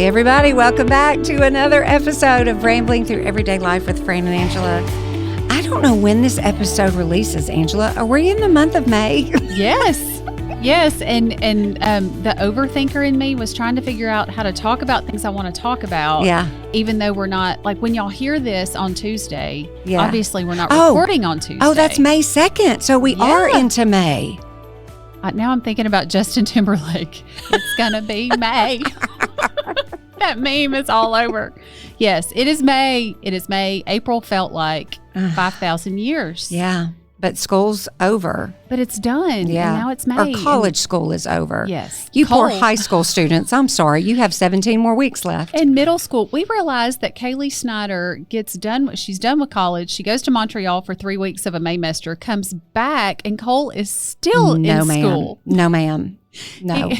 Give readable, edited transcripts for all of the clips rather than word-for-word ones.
Hey, everybody. Welcome back to another episode of Rambling Through Everyday Life with Fran and Angela. I don't know when this episode releases, Angela. Are we in the month of May? Yes. And the overthinker in me was trying to figure out how to talk about things I want to talk about. Yeah. Even though we're not, like when y'all hear this on Tuesday, obviously we're not recording on Tuesday. Oh, that's May 2nd. So we are into May. Now I'm thinking about Justin Timberlake. It's going to be May. That meme is all over. Yes, it is May. It is May. April felt like 5,000 years. Yeah. But school's over. But it's done. Yeah. And now it's May. Or college school is over. Yes. You poor high school students. I'm sorry. You have 17 more weeks left. In middle school, we realized that Kaylee Snyder gets done. She's done with college. She goes to Montreal for 3 weeks of a Maymester, comes back, and Cole is still in school. No, ma'am. No.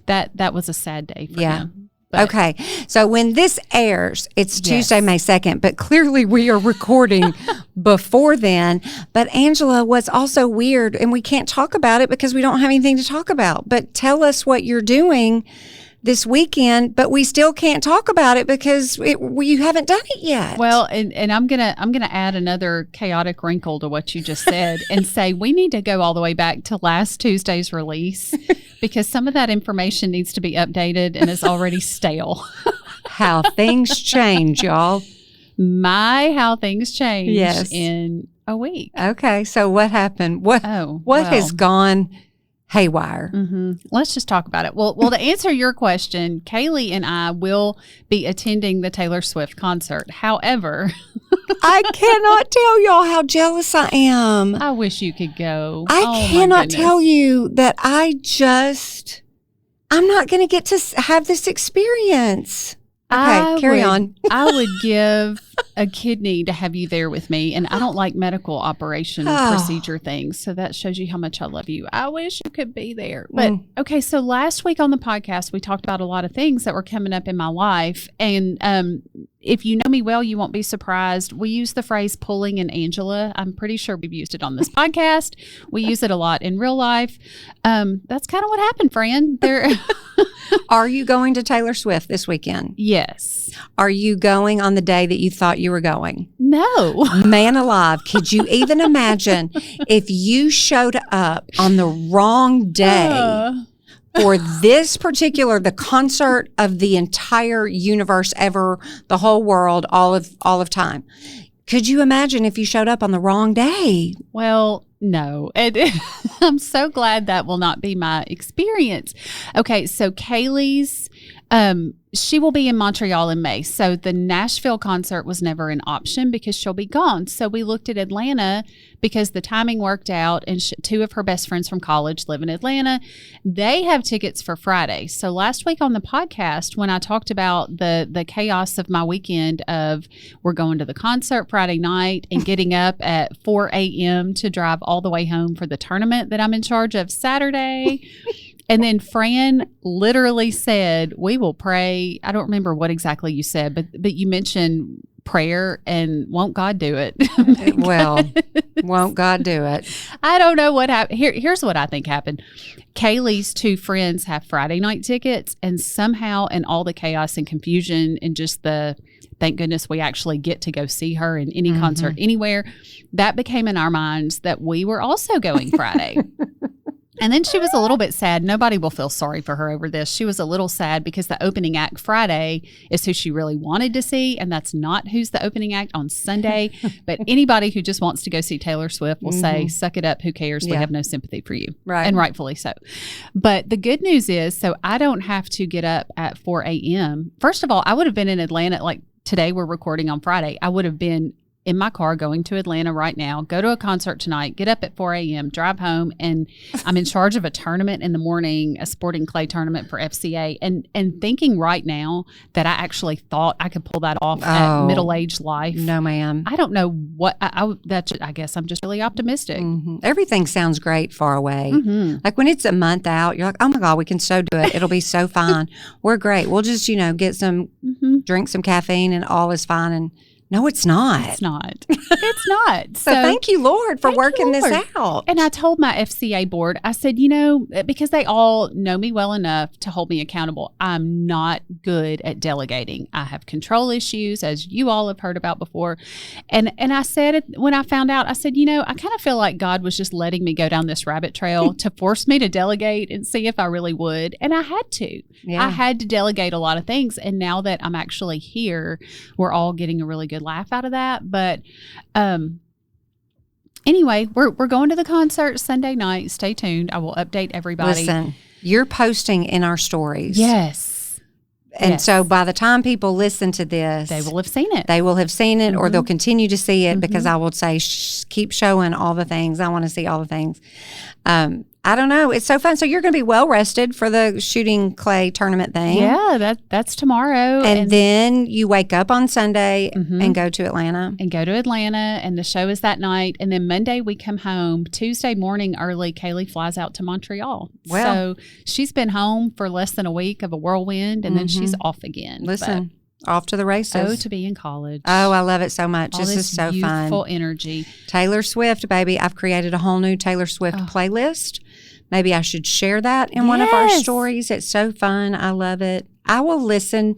That was a sad day for him. But. Okay. So when this airs, it's Tuesday, May 2nd, but clearly we are recording before then. But Angela, what's also weird, and we can't talk about it because we don't have anything to talk about, but tell us what you're doing this weekend, but we still can't talk about it because you haven't done it yet. Well, and I'm gonna add another chaotic wrinkle to what you just said and say we need to go all the way back to last Tuesday's release because some of that information needs to be updated and is already stale. How things change, y'all. How things change in a week. Okay, so what happened? What has gone haywire? Mm-hmm. Let's just talk about it. Well, to answer your question, Kaylee and I will be attending the Taylor Swift concert. However, I cannot tell y'all how jealous I am. I wish you could go. I cannot tell you that I'm not going to get to have this experience. Okay, carry on. I would give a kidney to have you there with me, and I don't like medical operation procedure things, so that shows you how much I love you. I wish you could be there. But okay, so last week on the podcast, we talked about a lot of things that were coming up in my life, and if you know me well, you won't be surprised. We use the phrase pulling an Angela. I'm pretty sure we've used it on this podcast. We use it a lot in real life. That's kind of what happened, Fran. Are you going to Taylor Swift this weekend? Yes. Are you going on the day that you thought you were going? No. Man alive, could you even imagine if you showed up on the wrong day for this particular, the concert of the entire universe ever, the whole world, all of time? Could you imagine if you showed up on the wrong day? Well, no. I'm so glad that will not be my experience. Okay, so Kaylee's, she will be in Montreal in May. So the Nashville concert was never an option because she'll be gone. So we looked at Atlanta because the timing worked out, and two of her best friends from college live in Atlanta. They have tickets for Friday. So last week on the podcast, when I talked about the chaos of my weekend of we're going to the concert Friday night and getting up at 4 a.m. to drive all the way home for the tournament that I'm in charge of Saturday. And then Fran literally said, we will pray. I don't remember what exactly you said, but you mentioned prayer, and won't God do it? Won't God do it? I don't know what happened. Here's what I think happened. Kaylee's two friends have Friday night tickets, and somehow in all the chaos and confusion and just thank goodness we actually get to go see her in any concert anywhere, that became in our minds that we were also going Friday. And then she was a little bit sad. Nobody will feel sorry for her over this. She was a little sad because the opening act Friday is who she really wanted to see, and that's not who's the opening act on Sunday. But anybody who just wants to go see Taylor Swift will say, suck it up, who cares? We have no sympathy for you. Right. And rightfully so. But the good news is, so I don't have to get up at 4 a.m. First of all, I would have been in Atlanta, like today we're recording on Friday. I would have been in my car going to Atlanta right now, go to a concert tonight, get up at 4 a.m., drive home, and I'm in charge of a tournament in the morning, a sporting clay tournament for FCA, and thinking right now that I actually thought I could pull that off at middle-aged life. No, ma'am. I don't know what, I guess I'm just really optimistic. Mm-hmm. Everything sounds great far away. Mm-hmm. Like when it's a month out, you're like, oh my God, we can so do it. It'll be so fine. We're great. We'll just, get some, drink some caffeine and all is fine and No, it's not. It's not. It's not. So thank you, Lord, for working this out. And I told my FCA board, I said, because they all know me well enough to hold me accountable, I'm not good at delegating. I have control issues, as you all have heard about before. And I said it when I found out, I said, I kind of feel like God was just letting me go down this rabbit trail to force me to delegate and see if I really would. And I had to. Yeah. I had to delegate a lot of things. And now that I'm actually here, we're all getting a really good laugh out of that. But anyway, we're going to the concert Sunday night. Stay tuned. I will update everybody. Listen, you're posting in our stories. Yes. And so by the time people listen to this, they will have seen it. They will have seen it, or they'll continue to see it, because I will say, keep showing all the things. I want to see all the things. I don't know. It's so fun. So you're going to be well rested for the shooting clay tournament thing. Yeah, that's tomorrow. And then you wake up on Sunday and go to Atlanta. And the show is that night. And then Monday we come home. Tuesday morning early, Kaylee flies out to Montreal. So she's been home for less than a week of a whirlwind, and then she's off again. Listen. Off to the races. Oh, to be in college. Oh, I love it so much. This is so fun. Youthful energy. Taylor Swift, baby. I've created a whole new Taylor Swift playlist. Maybe I should share that in one of our stories. It's so fun. I love it. I will listen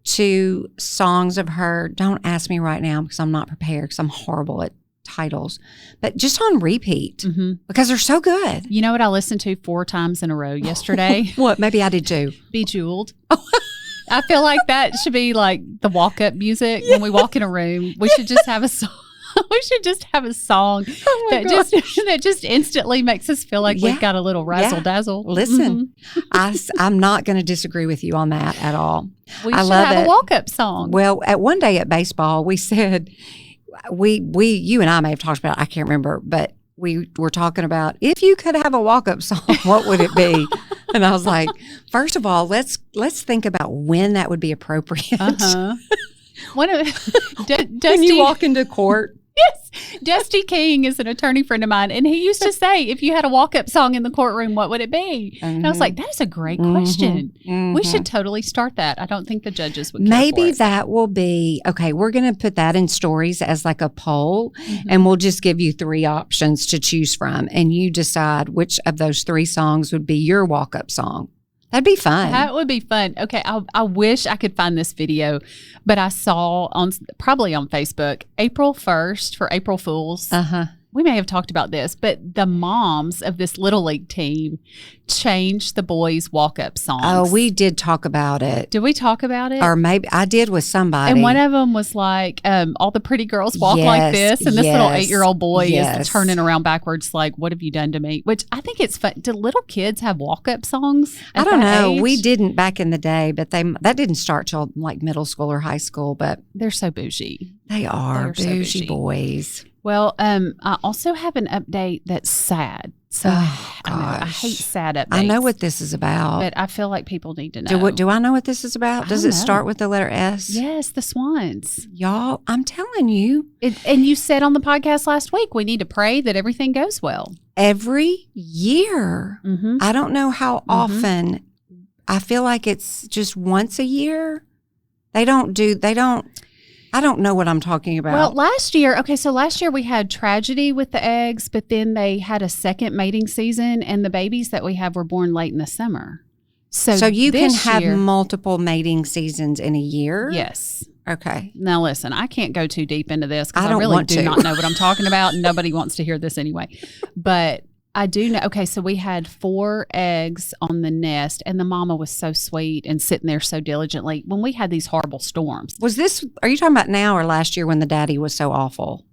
to songs of her. Don't ask me right now because I'm not prepared, because I'm horrible at titles, but just on repeat because they're so good. You know what I listened to 4 times in a row yesterday? What? Maybe I did too. Bejeweled. I feel like that should be like the walk-up music when we walk in a room. We should just have a song. We should just have a song that just instantly makes us feel like we've got a little razzle-dazzle. Listen, I'm not going to disagree with you on that at all. We should have a walk-up song. Well, at one day at baseball, we said, you and I may have talked about it, I can't remember, but we were talking about, if you could have a walk-up song, what would it be? And I was like, first of all, let's think about when that would be appropriate. When you walk into court. Yes. Dusty King is an attorney friend of mine, and he used to say, if you had a walk-up song in the courtroom, what would it be? And I was like, that is a great question. We should totally start that. I don't think the judges would care Maybe for it. That will be, okay, we're going to put that in stories as like a poll, and we'll just give you 3 options to choose from, and you decide which of those 3 songs would be your walk-up song. That'd be fun. That would be fun. Okay, I wish I could find this video, but I saw probably on Facebook, April 1st for April Fools. We may have talked about this, but the moms of this Little League team changed the boys' walk-up songs. Oh, we did talk about it. Did we talk about it? Or maybe I did with somebody. And one of them was like, all the pretty girls walk like this. And this little 8-year-old boy is turning around backwards like, what have you done to me? Which I think it's fun. Do little kids have walk-up songs I don't know. Age? We didn't back in the day, but that didn't start till like middle school or high school. But they're so bougie. They are bougie boys. Well, I also have an update that's sad. So I hate sad updates. I know what this is about. But I feel like people need to know. Do I know what this is about? Does it start with the letter S? Yes, the swans. Y'all, I'm telling you. And you said on the podcast last week, we need to pray that everything goes well. Every year. I don't know how often. I feel like it's just once a year. I don't know what I'm talking about. Well, last year we had tragedy with the eggs, but then they had a second mating season, and the babies that we have were born late in the summer. So you can have multiple mating seasons in a year? Yes. Okay. Now listen, I can't go too deep into this because I really do not know what I'm talking about. Nobody wants to hear this anyway. But I do know. Okay, so we had 4 eggs on the nest, and the mama was so sweet and sitting there so diligently when we had these horrible storms. Are you talking about now or last year when the daddy was so awful?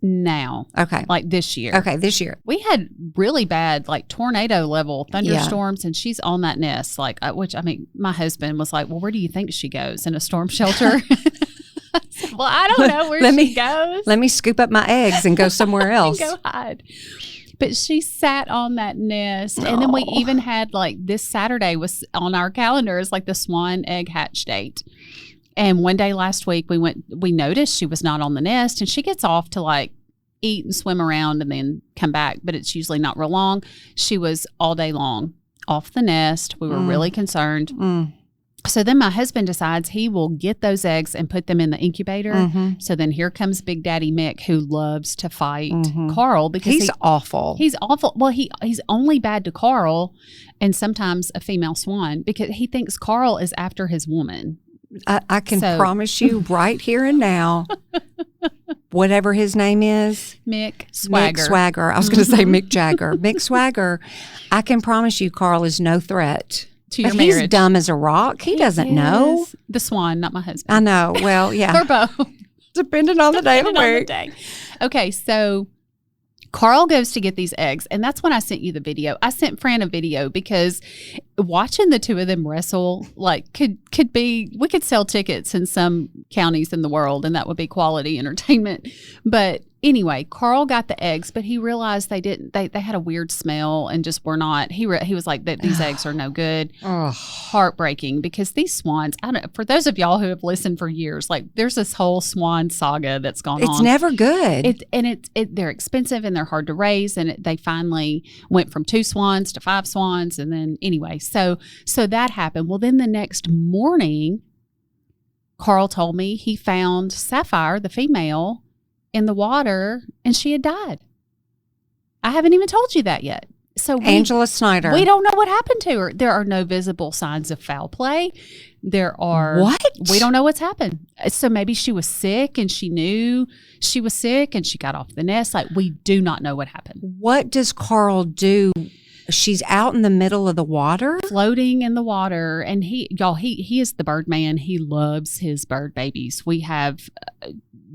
Now. Okay. Like this year. Okay, this year. We had really bad, like tornado level thunderstorms, and she's on that nest. Like, my husband was like, well, where do you think she goes? In a storm shelter? Well, I don't know where she goes. Let me scoop up my eggs and go somewhere else. Go hide. But she sat on that nest. And then we even had like this Saturday was on our calendar as like the swan egg hatch date. And one day last week we noticed she was not on the nest, and she gets off to like eat and swim around and then come back. But it's usually not real long. She was all day long off the nest. We were really concerned. So then my husband decides he will get those eggs and put them in the incubator. Mm-hmm. So then here comes Big Daddy Mick, who loves to fight Carl because he's awful. He's awful. Well, he's only bad to Carl and sometimes a female swan because he thinks Carl is after his woman. I can promise you right here and now, whatever his name is. Mick Swagger. Mick Swagger. I was going to say Mick Jagger. Mick Swagger. I can promise you Carl is no threat. To your marriage. He's dumb as a rock. He doesn't know. The swan, not my husband. I know. Well, yeah. Or both. Depending on the day of the week. Okay, so Carl goes to get these eggs, and that's when I sent you the video. I sent Fran a video because watching the two of them wrestle, like, could be, we could sell tickets in some counties in the world, and that would be quality entertainment. But anyway, Carl got the eggs, but he realized they had a weird smell and just were not. He was like, that these eggs are no good. Heartbreaking because these swans, for those of y'all who have listened for years, like there's this whole swan saga that's gone on. It's never good. They're expensive and they're hard to raise. And they finally went from 2 swans to 5 swans. And then anyway, so that happened. Well, then the next morning, Carl told me he found Sapphire, the female, in the water, and she had died. I haven't even told you that yet. So Angela Snyder. We don't know what happened to her. There are no visible signs of foul play. There are what? We don't know what's happened. So maybe she was sick and she knew she was sick and she got off the nest. Like, we do not know what happened. What does Carl do? She's out in the middle of the water, floating in the water, and he is the bird man. He loves his bird babies. We have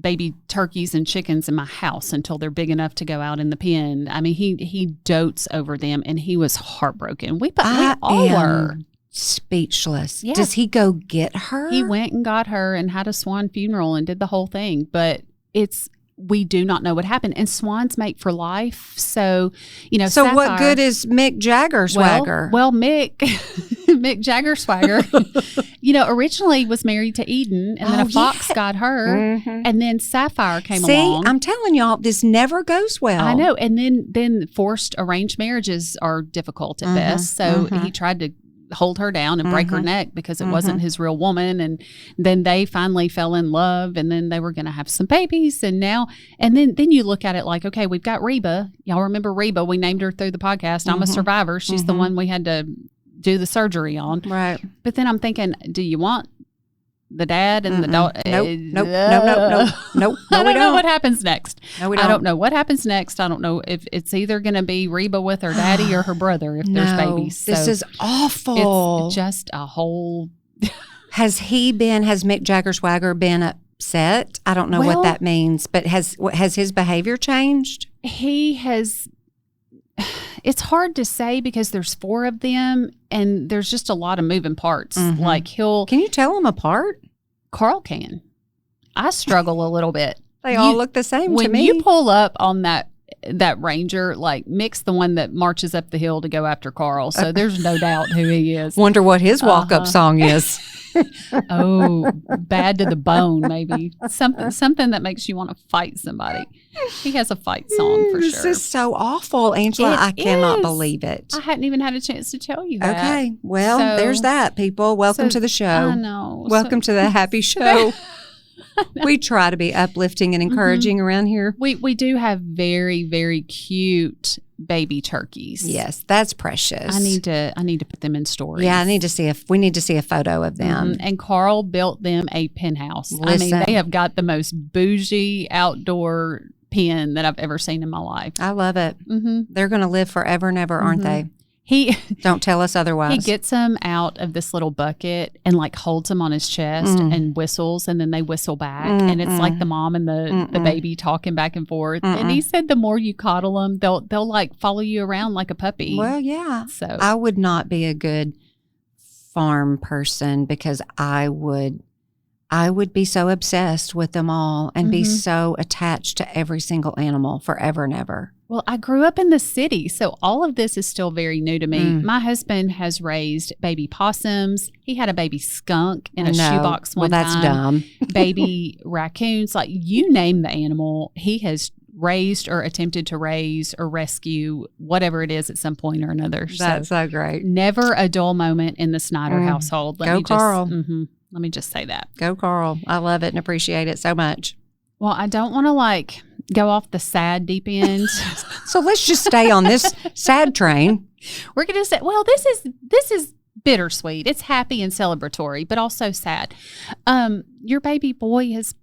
baby turkeys and chickens in my house until they're big enough to go out in the pen. I mean, he dotes over them, and he was heartbroken. We all were speechless. Yeah. Does he go get her? He went and got her and had a swan funeral and did the whole thing, but we do not know what happened. And swans mate for life. So, So Sapphire, what good is Mick Jagger Swagger? Well, Mick Jagger Swagger, originally was married to Eden, and then a fox got her, and then Sapphire came along. I'm telling y'all, this never goes well. I know. And then forced arranged marriages are difficult at best. So he tried to hold her down and break her neck because it wasn't his real woman, and then they finally fell in love, and then they were going to have some babies, and then you look at it like, okay, we've got Reba. Y'all remember Reba? We named her through the podcast. I'm a survivor. She's the one we had to do the surgery on, right? But then I'm thinking, do you want the dad and the daughter? Nope. No, I don't we know what happens next. No, we don't. I don't know what happens next. I don't know if it's either going to be Reba with her daddy or her brother if there's babies. So this is awful. It's just a whole. Has Mick Jagger Swagger been upset? I don't know what that means, but has his behavior changed? He has. It's hard to say because there's 4 of them and there's just a lot of moving parts. Like Can you tell them apart? Carl can. I struggle a little bit. They all look the same to me. When you pull up on that ranger, like Mick's the one that marches up the hill to go after Carl. So there's no doubt who he is. Wonder what his walk-up song is. Oh, bad to the bone, maybe. Something that makes you want to fight somebody. He has a fight song for sure. This is so awful, Angela. I cannot believe it. I hadn't even had a chance to tell you that. Okay. Well, there's that, people. Welcome to the show. I know. Welcome to the happy show. We try to be uplifting and encouraging around here. We do have very, very cute baby turkeys. Yes, that's precious. I need to put them in stories. Yeah, we need to see a photo of them. And Carl built them a pen house. Listen. I mean, they have got the most bougie outdoor pen that I've ever seen in my life. I love it. They're going to live forever and ever, aren't they? Don't tell us otherwise. He gets them out of this little bucket and like holds them on his chest and whistles, and then they whistle back, and it's like the mom and the baby talking back and forth. And he said the more you coddle them, they'll like follow you around like a puppy. Well, yeah. So I would not be a good farm person because I would be so obsessed with them all and be so attached to every single animal forever and ever. Well, I grew up in the city, so all of this is still very new to me. My husband has raised baby possums. He had a baby skunk in a shoebox one time. Well, that's dumb. Baby raccoons, like you name the animal, he has raised or attempted to raise or rescue whatever it is at some point or another. That's so great. Never a dull moment in the Snyder household. Carl. Let me just say that. Go, Carl. I love it and appreciate it so much. Well, I don't want to go off the sad deep end. So let's just stay on this sad train. We're going to say, well, this is bittersweet. It's happy and celebratory, but also sad. Your baby boy is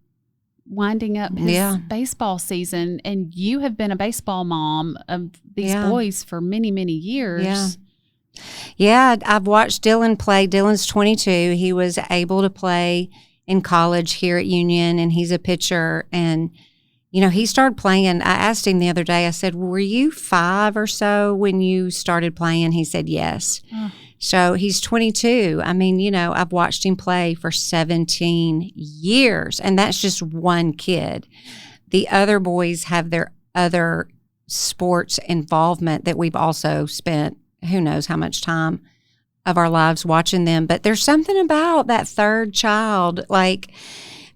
winding up his baseball season, and you have been a baseball mom of these boys for many, many years. Yeah, I've watched Dylan play. Dylan's 22. He was able to play in college here at Union, and he's a pitcher. And, he started playing. I asked him the other day, I said, were you 5 or so when you started playing? He said, yes. So he's 22. I mean, I've watched him play for 17 years, and that's just one kid. The other boys have their other sports involvement that we've also spent who knows how much time of our lives watching them. But there's something about that third child.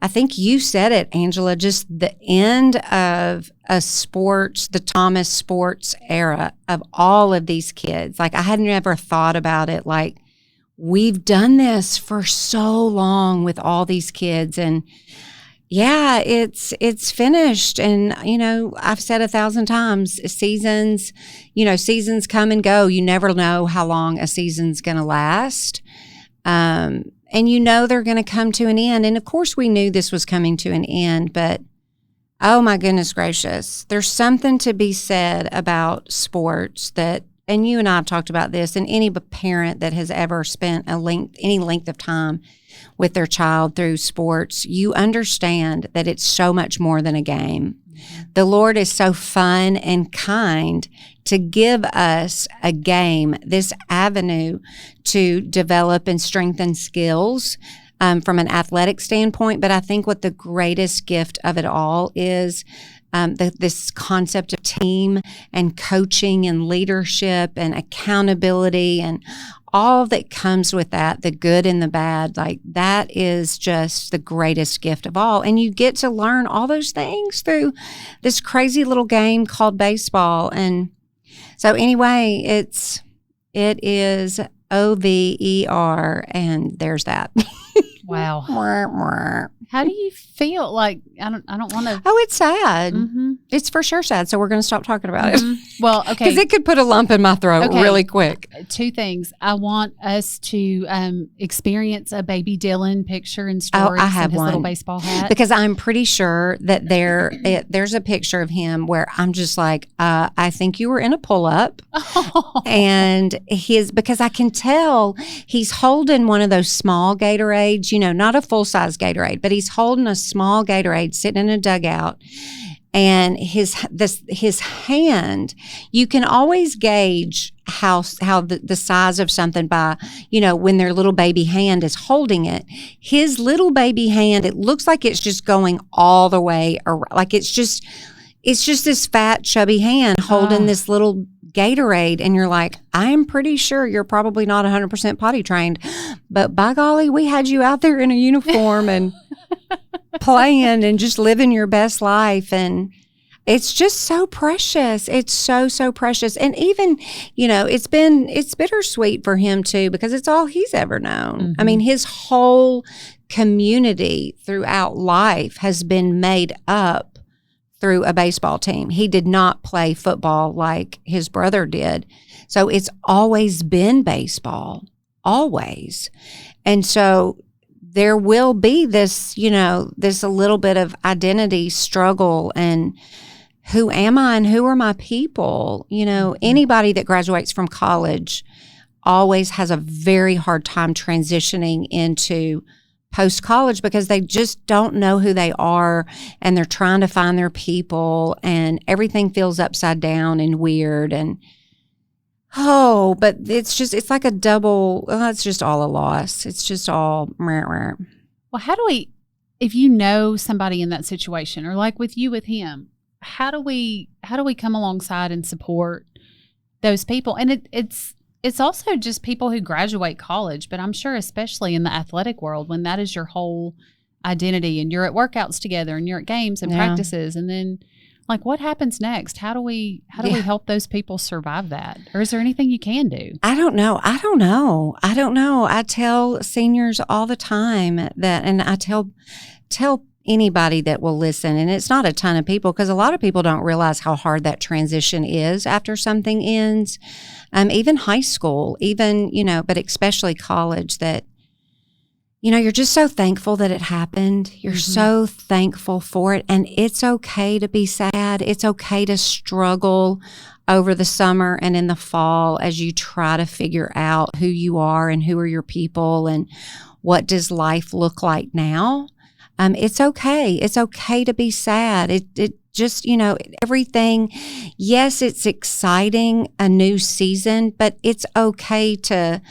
I think you said it, Angela, just the end of the Thomas sports era of all of these kids. I hadn't ever thought about it. We've done this for so long with all these kids, and it's finished. And, I've said 1,000 times, seasons come and go. You never know how long a season's going to last. And they're going to come to an end. And of course we knew this was coming to an end, but oh my goodness gracious, there's something to be said about sports and you and I have talked about this, and any parent that has ever spent any length of time with their child through sports, you understand that it's so much more than a game. The Lord is so fun and kind to give us a game, this avenue to develop and strengthen skills from an athletic standpoint. But I think what the greatest gift of it all is this concept of team and coaching and leadership and accountability and all that comes with that, the good and the bad. That is just the greatest gift of all. And you get to learn all those things through this crazy little game called baseball. And so anyway, it is OVER, and there's that. Wow. How do you feel? I don't want to. Oh, it's sad. Mm-hmm. It's for sure sad. So we're going to stop talking about it. Well, okay. Because it could put a lump in my throat really quick. 2 things. I want us to experience a baby Dylan picture and stories. I have his one. Little baseball hat. Because I'm pretty sure that there's a picture of him where I'm just I think you were in a pull-up. And because I can tell he's holding one of those small Gatorades, not a full-size Gatorade, but he's holding a small Gatorade sitting in a dugout. And his hand, you can always gauge how the size of something by, when their little baby hand is holding it. His little baby hand, it looks like it's just going all the way around. It's just this fat, chubby hand holding this little Gatorade, and you're I'm pretty sure you're probably not 100% potty trained, but by golly, we had you out there in a uniform and playing and just living your best life. And it's just so precious. It's so precious. And even, it's bittersweet for him too, because it's all he's ever known. Mm-hmm. I mean, his whole community throughout life has been made up through a baseball team. He did not play football like his brother did. So it's always been baseball, always. And so there will be this, this a little bit of identity struggle and who am I and who are my people? Anybody that graduates from college always has a very hard time transitioning into post-college because they just don't know who they are, and they're trying to find their people, and everything feels upside down and weird. And but it's like a double, it's just all a loss. It's just all Well, how do we, if you know somebody in that situation, or with him, how do we come alongside and support those people? And it's also just people who graduate college, but I'm sure especially in the athletic world, when that is your whole identity and you're at workouts together and you're at games and practices, and then Like, what happens next? How do we help those people survive that? Or is there anything you can do? I don't know. I tell seniors all the time that, and I tell anybody that will listen, and it's not a ton of people, because a lot of people don't realize how hard that transition is after something ends. Even high school, but especially college, that, you're just so thankful that it happened. You're so thankful for it. And it's okay to be sad. It's okay to struggle over the summer and in the fall as you try to figure out who you are and who are your people and what does life look like now. It's okay. It's okay to be sad. It just, everything. Yes, it's exciting, a new season, but it's okay to,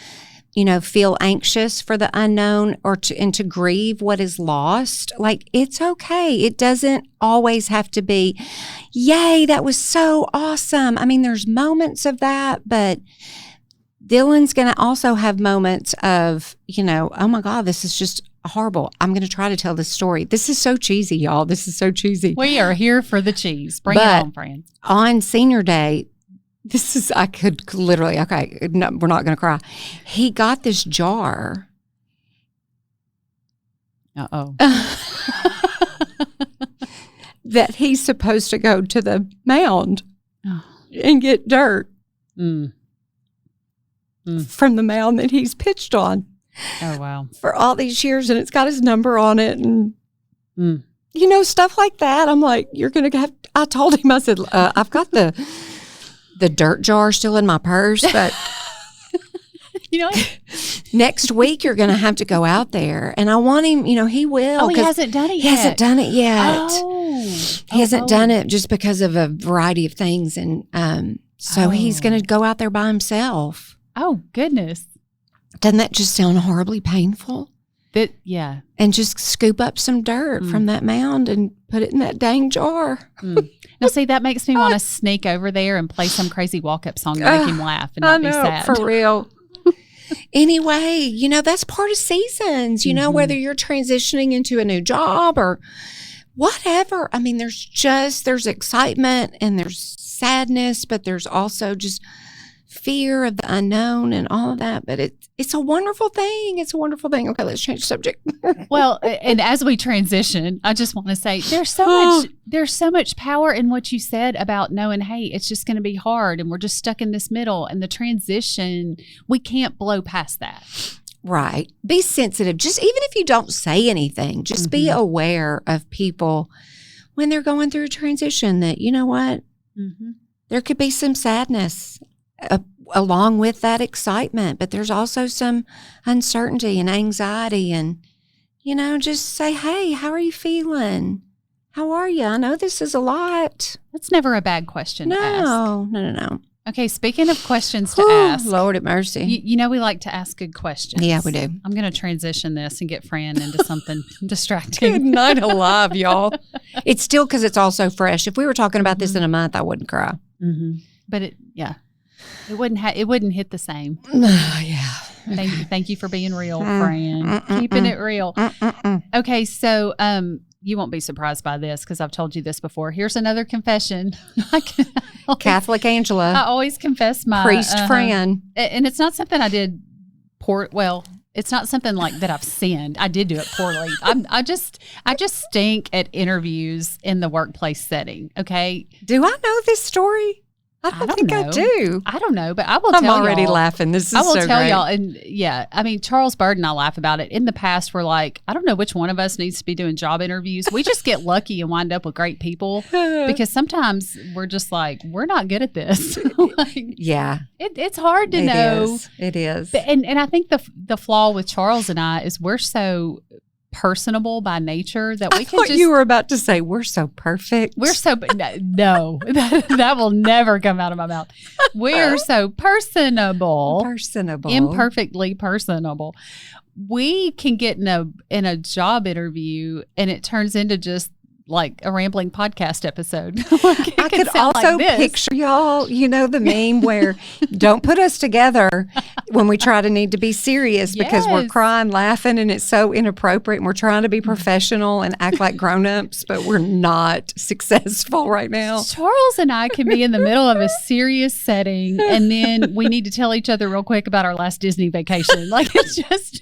feel anxious for the unknown and to grieve what is lost. Like, it's okay. It doesn't always have to be, yay, that was so awesome. I mean, there's moments of that, but Dylan's going to also have moments of, oh my God, this is just horrible. I'm going to try to tell this story. This is so cheesy, y'all. This is so cheesy. We are here for the cheese. Bring it on, Fran. On senior day, I could literally, okay, no, we're not going to cry. He got this jar. Uh-oh. That he's supposed to go to the mound and get dirt from the mound that he's pitched on. Oh, wow. For all these years, and it's got his number on it, and stuff like that. I'm like, you're going to have, I told him, I said, I've got the dirt jar still in my purse, but next week you're going to have to go out there. And I want him, he will. Oh, he hasn't done it yet. He hasn't done it yet. He hasn't done it just because of a variety of things. And so he's going to go out there by himself. Oh, goodness. Doesn't that just sound horribly painful? Yeah. And just scoop up some dirt from that mound and put it in that dang jar. Now, see, that makes me want to sneak over there and play some crazy walk-up song to make him laugh and not be sad. For real. Anyway, that's part of seasons, whether you're transitioning into a new job or whatever. I mean, there's excitement and there's sadness, but there's also just fear of the unknown and all of that. But it's a wonderful thing. It's a wonderful thing. Okay, let's change the subject. Well, and as we transition, I just want to say there's so much power in what you said about knowing, hey, it's just going to be hard and we're just stuck in this middle, and the transition, we can't blow past that. Right. Be sensitive. Just even if you don't say anything, just be aware of people when they're going through a transition, that, you know what, there could be some sadness along with that excitement, but there's also some uncertainty and anxiety, and, just say, hey, how are you feeling? How are you? I know this is a lot. That's never a bad question to ask. No. Okay, speaking of questions to ask. Lord have mercy. We like to ask good questions. Yeah, we do. I'm going to transition this and get Fran into something distracting. Good night alive, y'all. It's still because it's all so fresh. If we were talking about this in a month, I wouldn't cry. But it wouldn't hit the same. Yeah. Thank you for being real, Fran. Keeping it real. Okay, so you won't be surprised by this because I've told you this before. Here's another confession. Catholic Angela. I always confess my priest Fran, and it's not something I did it's not something like that I've sinned. I did do it poorly. I just stink at interviews in the workplace setting. Okay. Do I know this story? I don't think I do. I don't know, but I will tell y'all. I'm already laughing. This is so great. I will tell y'all. And yeah, I mean, Charles Bird and I laugh about it. In the past, we're like, I don't know which one of us needs to be doing job interviews. We just get lucky and wind up with great people because sometimes we're just like, we're not good at this. Yeah. It's hard to know. It is. And I think the flaw with Charles and I is we're so personable by nature that we can just. You were about to say we're so perfect. We're so no, that will never come out of my mouth. We're so personable, imperfectly personable. We can get in a job interview and it turns into just like a rambling podcast episode. Like, I could also picture y'all, the meme where don't put us together when we try to need to be serious because we're crying, laughing, and it's so inappropriate. And we're trying to be professional and act like grown-ups, but we're not successful right now. Charles and I can be in the middle of a serious setting, and then we need to tell each other real quick about our last Disney vacation. Like,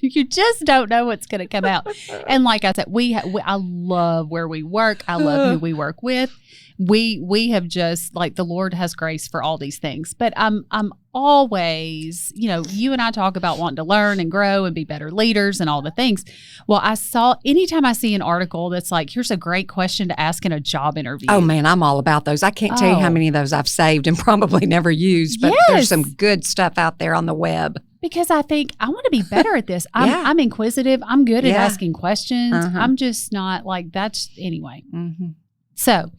you just don't know what's going to come out. And like I said, I love where we work. I love who we work with. We have just, like, the Lord has grace for all these things. But I'm always, you and I talk about wanting to learn and grow and be better leaders and all the things. Well, anytime I see an article that's like, here's a great question to ask in a job interview. Oh man, I'm all about those. I can't tell you how many of those I've saved and probably never used, but there's some good stuff out there on the web. Because I think I want to be better at this. I'm inquisitive. I'm good at asking questions. I'm just not like that's anyway. Mm-hmm. So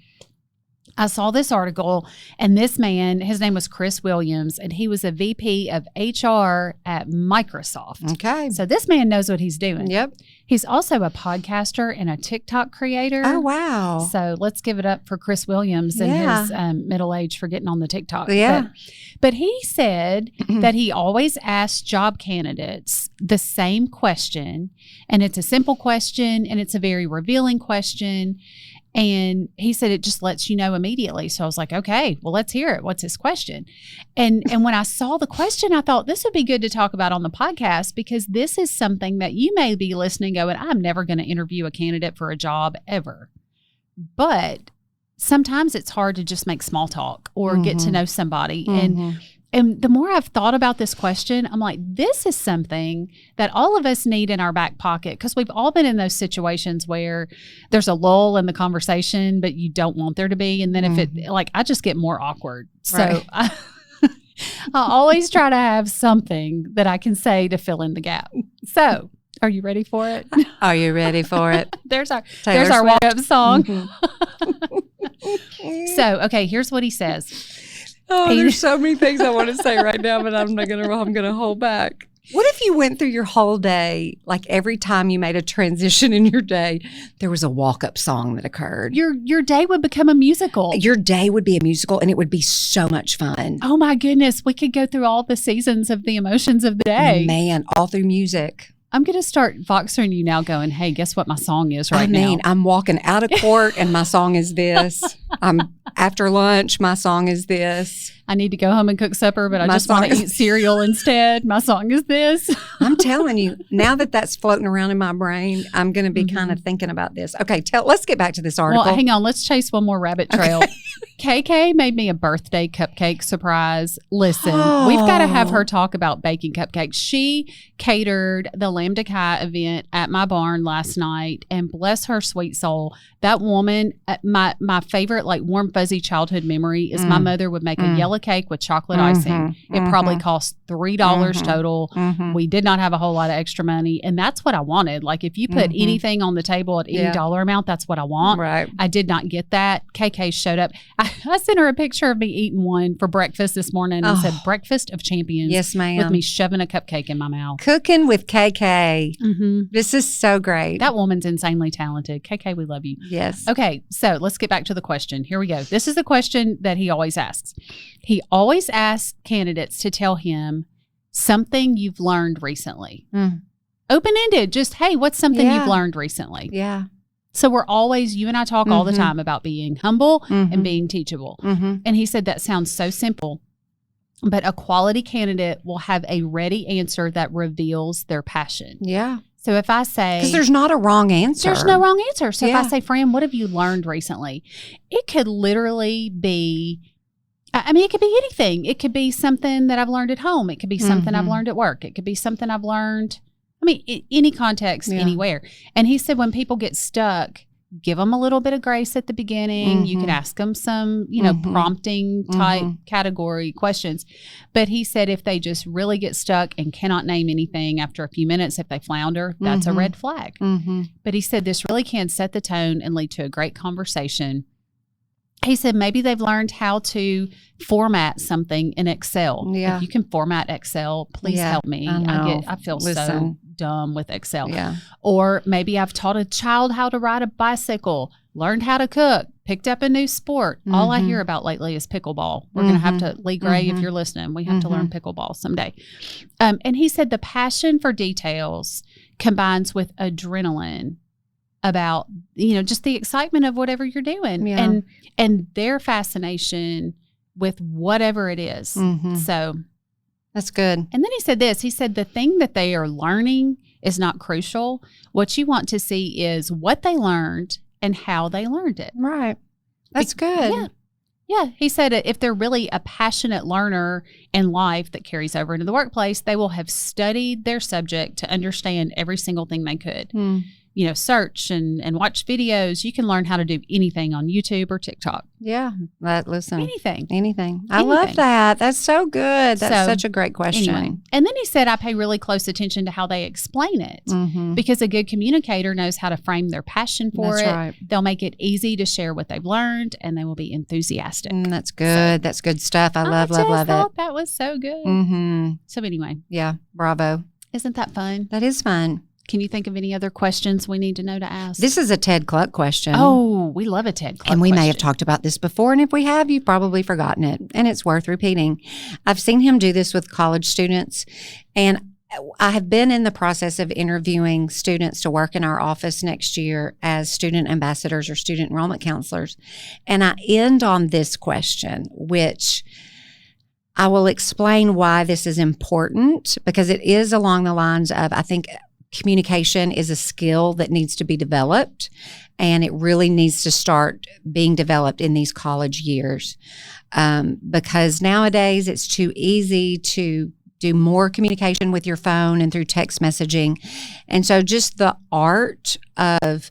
I saw this article, and this man, his name was Chris Williams, and he was a VP of HR at Microsoft. Okay. So this man knows what he's doing. Yep. He's also a podcaster and a TikTok creator. Oh, wow. So let's give it up for Chris Williams and his middle age for getting on the TikTok. Yeah. But he said that he always asks job candidates the same question, and it's a simple question, and it's a very revealing question. And he said it just lets you know immediately. So I was like, okay, well, let's hear it. What's his question? And when I saw the question, I thought this would be good to talk about on the podcast, because this is something that you may be listening going, I'm never going to interview a candidate for a job ever. But sometimes it's hard to just make small talk or get to know somebody. And the more I've thought about this question, I'm like, this is something that all of us need in our back pocket, because we've all been in those situations where there's a lull in the conversation, but you don't want there to be. And then I just get more awkward. So I always try to have something that I can say to fill in the gap. So are you ready for it? Are you ready for it? There's our walk-up song. So, okay, here's what he says. Oh, there's so many things I want to say right now, but I'm going to hold back. What if you went through your whole day, like every time you made a transition in your day, there was a walk-up song that occurred? Your day would become a musical. Your day would be a musical, and it would be so much fun. Oh, my goodness. We could go through all the seasons of the emotions of the day. Man, all through music. I'm going to start voxering you now going, hey, guess what my song is now? I'm walking out of court and my song is this. After lunch, my song is this. I need to go home and cook supper, but I just want to eat cereal instead. My song is this. I'm telling you, now that that's floating around in my brain, I'm going to be kind of thinking about this. Okay, let's get back to this article. Well, hang on. Let's chase one more rabbit trail. Okay. KK made me a birthday cupcake surprise. Listen, we've got to have her talk about baking cupcakes. She catered the Lamb de Kai event at my barn last night, and bless her sweet soul, that woman, my favorite like warm fuzzy childhood memory is my mother would make a yellow cake with chocolate icing. It probably cost $3 total. We did not have a whole lot of extra money, and that's what I wanted. Like, if you put anything on the table at any dollar amount, that's what I want. Right. I did not get that. KK showed up. I sent her a picture of me eating one for breakfast this morning and said, breakfast of champions. Yes, ma'am. With me shoving a cupcake in my mouth. Cooking with KK. This is so great. That woman's insanely talented. KK, we love you. Yes. Okay, so let's get back to the question. Here we go. This is the question that he always asks. He always asks candidates to tell him something you've learned recently. Open-ended. Just, hey, what's something you've learned recently? Yeah. So you and I talk all the time about being humble and being teachable. And he said that sounds so simple, but a quality candidate will have a ready answer that reveals their passion. Yeah. So if I say... Because there's not a wrong answer. There's no wrong answer. So if I say, Fran, what have you learned recently? It could literally be... it could be anything. It could be something that I've learned at home. It could be something I've learned at work. It could be something I've learned... any context, anywhere. And he said when people get stuck, give them a little bit of grace at the beginning. You can ask them some, prompting type category questions. But he said if they just really get stuck and cannot name anything after a few minutes, if they flounder, that's a red flag. But he said this really can set the tone and lead to a great conversation. He said maybe they've learned how to format something in Excel. Yeah. If you can format Excel, please help me. I feel so dumb with Excel. Yeah. Or maybe I've taught a child how to ride a bicycle. learned how to cook, picked up a new sport. All I hear about lately is pickleball. We're going to have to, Lee Gray, if you're listening, we have to learn pickleball someday. And he said the passion for details combines with adrenaline about, just the excitement of whatever you're doing and their fascination with whatever it is. So that's good. And then he said this, he said, the thing that they are learning is not crucial. What you want to see is what they learned and how they learned it. Right. That's good. Yeah. He said if they're really a passionate learner in life that carries over into the workplace, they will have studied their subject to understand every single thing they could. Search and watch videos. You can learn how to do anything on YouTube or TikTok. Yeah. Listen. Anything. I love that. That's so good. That's such a great question. Anyway. And then he said, I pay really close attention to how they explain it because a good communicator knows how to frame their passion for it. Right. They'll make it easy to share what they've learned and they will be enthusiastic. That's good. That's good stuff. I love it. That was so good. So anyway. Yeah. Bravo. Isn't that fun? That is fun. Can you think of any other questions we need to know to ask? This is a Ted Cluck question. Oh, we love a Ted Cluck And we question. may have talked about this before, and if we have, you've probably forgotten it, and it's worth repeating. I've seen him do this with college students, and I have been in the process of interviewing students to work in our office next year as student ambassadors or student enrollment counselors, and I end on this question, which I will explain why this is important, because it is along the lines of, I think, communication is a skill that needs to be developed, and it really needs to start being developed in these college years because nowadays it's too easy to do more communication with your phone and through text messaging. And so just the art of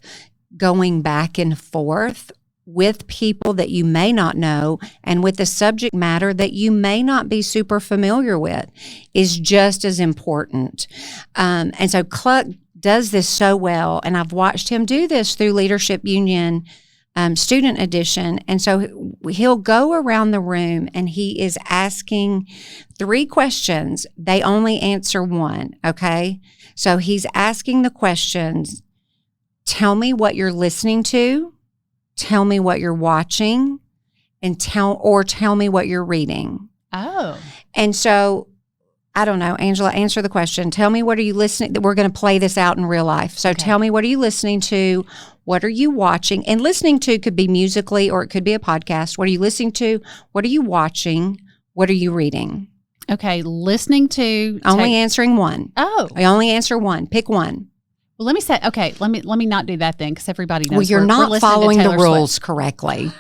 going back and forth with people that you may not know and with the subject matter that you may not be super familiar with is just as important. And so Cluck does this so well, and I've watched him do this through Leadership Union Student Edition. And so he'll go around the room and he is asking 3 questions. They only answer one, okay? So he's asking the questions, tell me what you're listening to, tell me what you're watching, and tell me what you're reading. Oh. And so, I don't know, Angela, answer the question. Tell me, what are you listening? We're going to play this out in real life. So tell me, what are you listening to? What are you watching? And listening to could be musically or it could be a podcast. What are you listening to? What are you watching? What are you reading? Okay, listening to. Only answering one. Oh. I only answer one. Pick one. Well, let me say, okay, let me not do that then, because everybody knows. Well, you're not following the rules correctly.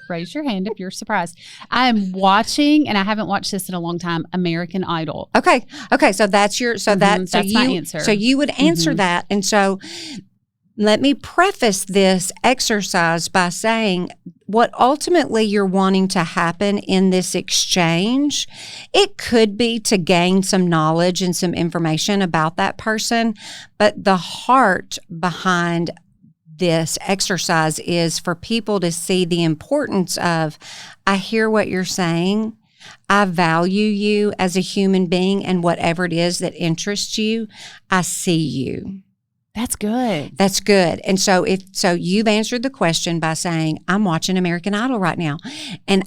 Raise your hand if you're surprised. I am watching, and I haven't watched this in a long time, American Idol. Okay. So that's your, that's my answer. So you would answer that. And so let me preface this exercise by saying what ultimately you're wanting to happen in this exchange, it could be to gain some knowledge and some information about that person, but the heart behind this exercise is for people to see the importance of, I hear what you're saying, I value you as a human being, and whatever it is that interests you, I see you. That's good. That's good. And so you've answered the question by saying, I'm watching American Idol right now. And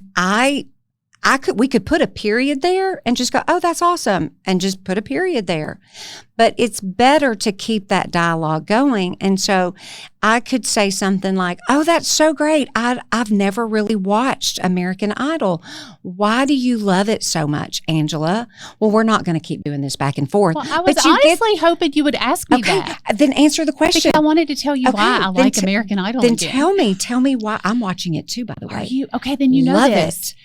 we could put a period there and just go, oh, that's awesome, and just put a period there. But it's better to keep that dialogue going. And so I could say something like, oh, that's so great. I've never really watched American Idol. Why do you love it so much, Angela? Well, we're not going to keep doing this back and forth. Well, I was honestly hoping you would ask me that. Then answer the question. Because I wanted to tell you why I like American Idol. Then tell me why. I'm watching it too, by the way. Are you? Okay, then you know love this.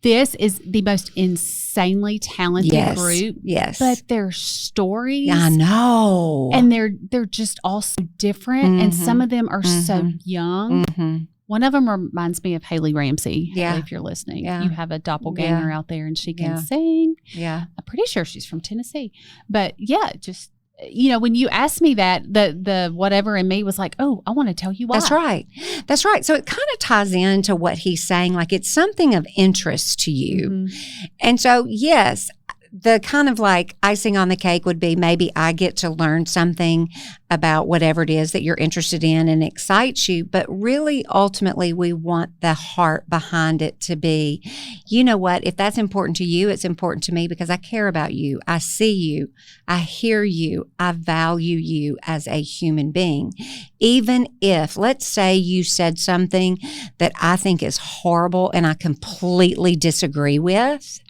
This is the most insanely talented group. Yes. But their stories. I know. And they're just all so different. And some of them are so young. One of them reminds me of Haley Ramsey. Yeah. Haley, if you're listening. Yeah. You have a doppelganger out there and she can sing. Yeah. I'm pretty sure she's from Tennessee. But yeah, just, when you asked me that, the whatever in me was like, oh, I want to tell you why. That's right. So it kind of ties into what he's saying. Like, it's something of interest to you. And so, yes, the kind of like icing on the cake would be maybe I get to learn something about whatever it is that you're interested in and excites you. But really, ultimately, we want the heart behind it to be, you know what, if that's important to you, it's important to me because I care about you. I see you. I hear you. I value you as a human being. Even if, let's say you said something that I think is horrible and I completely disagree with,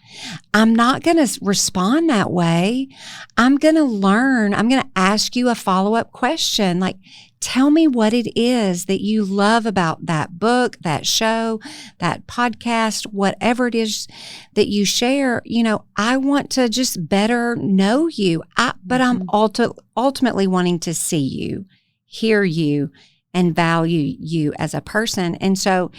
I'm not going to respond that way. I'm going to learn. I'm going to ask you a follow-up question. Like, tell me what it is that you love about that book, that show, that podcast, whatever it is that you share. You know, I want to just better know you, but I'm ultimately wanting to see you, hear you, and value you as a person. And so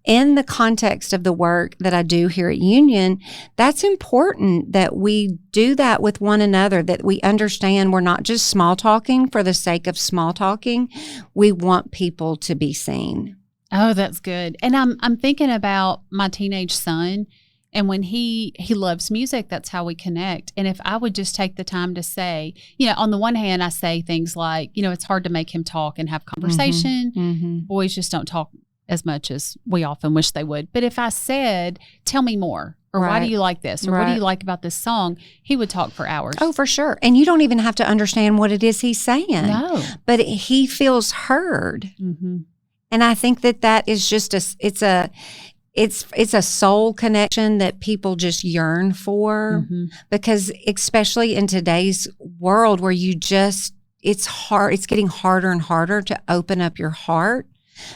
in the context of the work that I do here at Union, that's important that we do that with one another, that we understand we're not just small talking for the sake of small talking. We want people to be seen. Oh, that's good. And I'm thinking about my teenage son. And when he loves music, that's how we connect. And if I would just take the time to say, you know, on the one hand, I say things like, you know, it's hard to make him talk and have conversation. Mm-hmm. Boys just don't talk as much as we often wish they would. But if I said, tell me more, or why do you like this, or what do you like about this song, he would talk for hours. Oh, for sure. And you don't even have to understand what it is he's saying. No. But he feels heard. Mm-hmm. And I think that is just it's a soul connection that people just yearn for, because especially in today's world where it's hard, it's getting harder and harder to open up your heart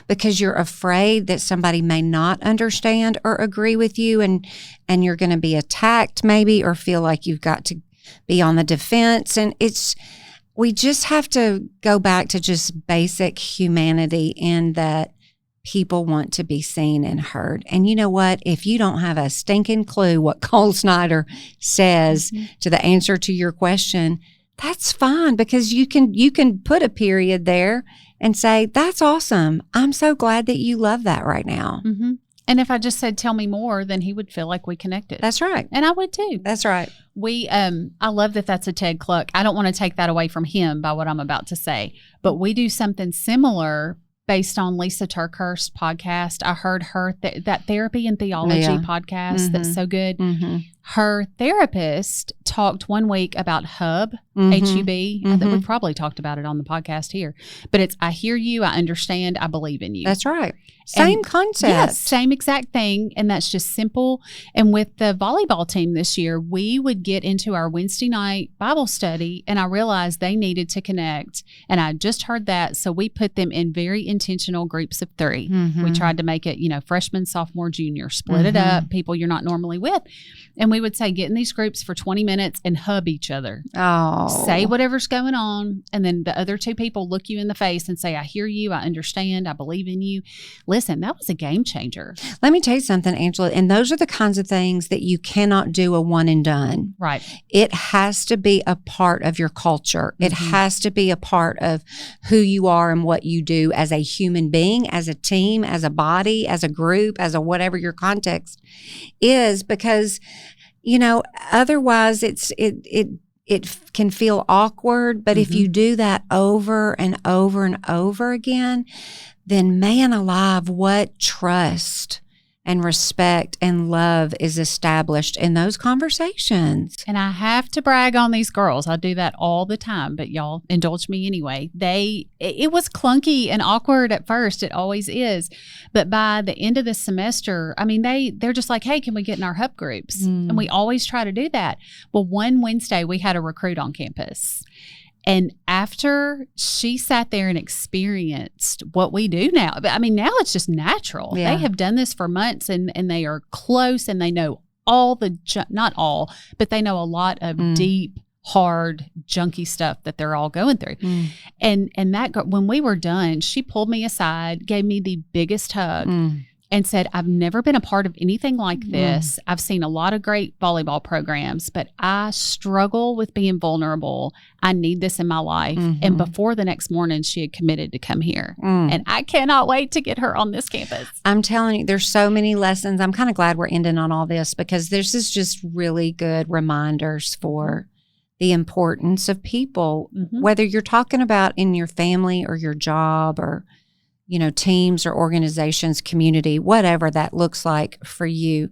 because you're afraid that somebody may not understand or agree with you, and you're going to be attacked maybe, or feel like you've got to be on the defense. And we just have to go back to just basic humanity in that people want to be seen and heard. And you know what? If you don't have a stinking clue what Cole Snyder says to the answer to your question, that's fine, because you can put a period there and say, that's awesome. I'm so glad that you love that right now. Mm-hmm. And if I just said, tell me more, then he would feel like we connected. That's right. And I would too. That's right. I love that that's a Ted Cluck. I don't want to take that away from him by what I'm about to say, but we do something similar based on Lisa Turkhurst's podcast. I heard her, that Therapy and Theology podcast that's so good. Mm-hmm. Her therapist talked one week about HUB, H-U-B. I think we've probably talked about it on the podcast here. But it's, I hear you, I understand, I believe in you. That's right. Same concept. Yes, same exact thing. And that's just simple. And with the volleyball team this year, we would get into our Wednesday night Bible study, and I realized they needed to connect. And I just heard that. So we put them in very intentional groups of 3. We tried to make it, freshman, sophomore, junior, split it up, people you're not normally with. And we would say, get in these groups for 20 minutes and hub each other. Oh. Say whatever's going on. And then the other 2 people look you in the face and say, I hear you, I understand, I believe in you. Listen, that was a game changer. Let me tell you something, Angela. And those are the kinds of things that you cannot do a one and done. Right. It has to be a part of your culture. It has to be a part of who you are and what you do as a human being, as a team, as a body, as a group, as a whatever your context is, because otherwise it can feel awkward. But if you do that over and over and over again, then man alive, what trust and respect and love is established in those conversations. And I have to brag on these girls. I do that all the time, but y'all indulge me anyway. It was clunky and awkward at first. It always is. But by the end of the semester, I mean, they're just like, hey, can we get in our hub groups? And we always try to do that. Well, one Wednesday we had a recruit on campus. And after she sat there and experienced what we do now, I mean, now it's just natural. Yeah. They have done this for months, and they are close, and they know not all, but they know a lot of deep, hard, junky stuff that they're all going through. And that when we were done, she pulled me aside, gave me the biggest hug. and said, I've never been a part of anything like this. I've seen a lot of great volleyball programs, but I struggle with being vulnerable. I need this in my life. And before the next morning, she had committed to come here. And I cannot wait to get her on this campus. I'm telling you, there's so many lessons. I'm kind of glad we're ending on all this because this is just really good reminders for the importance of people, whether you're talking about in your family or your job or teams or organizations, community, whatever that looks like for you.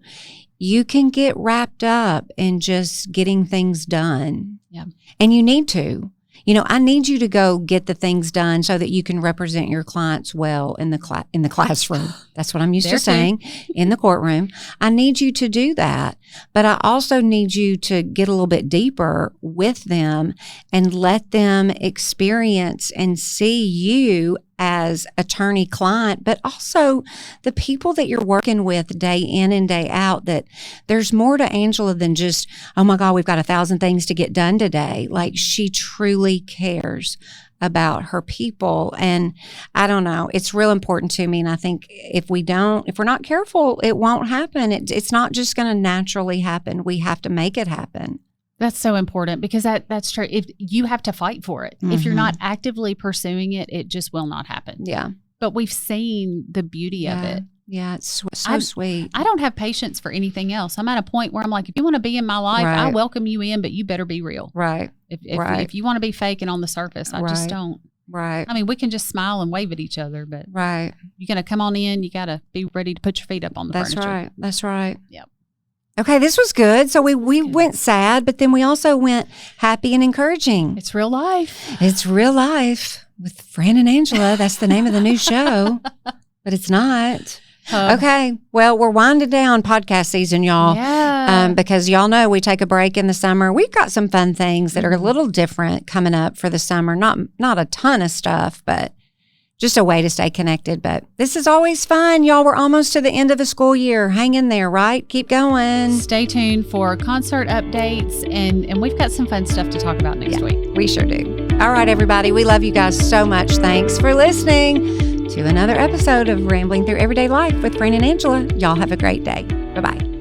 You can get wrapped up in just getting things done. Yeah. And you need to. I need you to go get the things done so that you can represent your clients well in the classroom. That's what I'm used to saying, in the courtroom. I need you to do that. But I also need you to get a little bit deeper with them and let them experience and see you as attorney-client, but also the people that you're working with day in and day out, that there's more to Angela than just, oh my God, we've got 1,000 things to get done today. Like, she truly cares about her people. And I don't know, it's real important to me. And I think if we're not careful, it won't happen. It's not just going to naturally happen. We have to make it happen. That's so important because that's true. If you have to fight for it, if you're not actively pursuing it, it just will not happen. Yeah. But we've seen the beauty of it. Yeah, it's so sweet. I don't have patience for anything else. I'm at a point where I'm like, if you want to be in my life, I welcome you in, but you better be real. Right. If you want to be fake and on the surface, I just don't. Right. I mean, we can just smile and wave at each other, but you're going to come on in, you got to be ready to put your feet up on the furniture. That's right. Yep. Okay, this was good. So we went sad, but then we also went happy and encouraging. It's real life. It's real life with Fran and Angela. That's the name of the new show, but it's not. Okay, well, we're winding down podcast season, y'all. Yeah. Because y'all know we take a break in the summer. We've got some fun things that are a little different coming up for the summer. Not a ton of stuff, but just a way to stay connected. But this is always fun. Y'all, we're almost to the end of the school year. Hang in there, right? Keep going. Stay tuned for concert updates, and we've got some fun stuff to talk about next week. We sure do. All right, everybody. We love you guys so much. Thanks for listening to another episode of Rambling Through Everyday Life with Fran and Angela. Y'all have a great day. Bye-bye.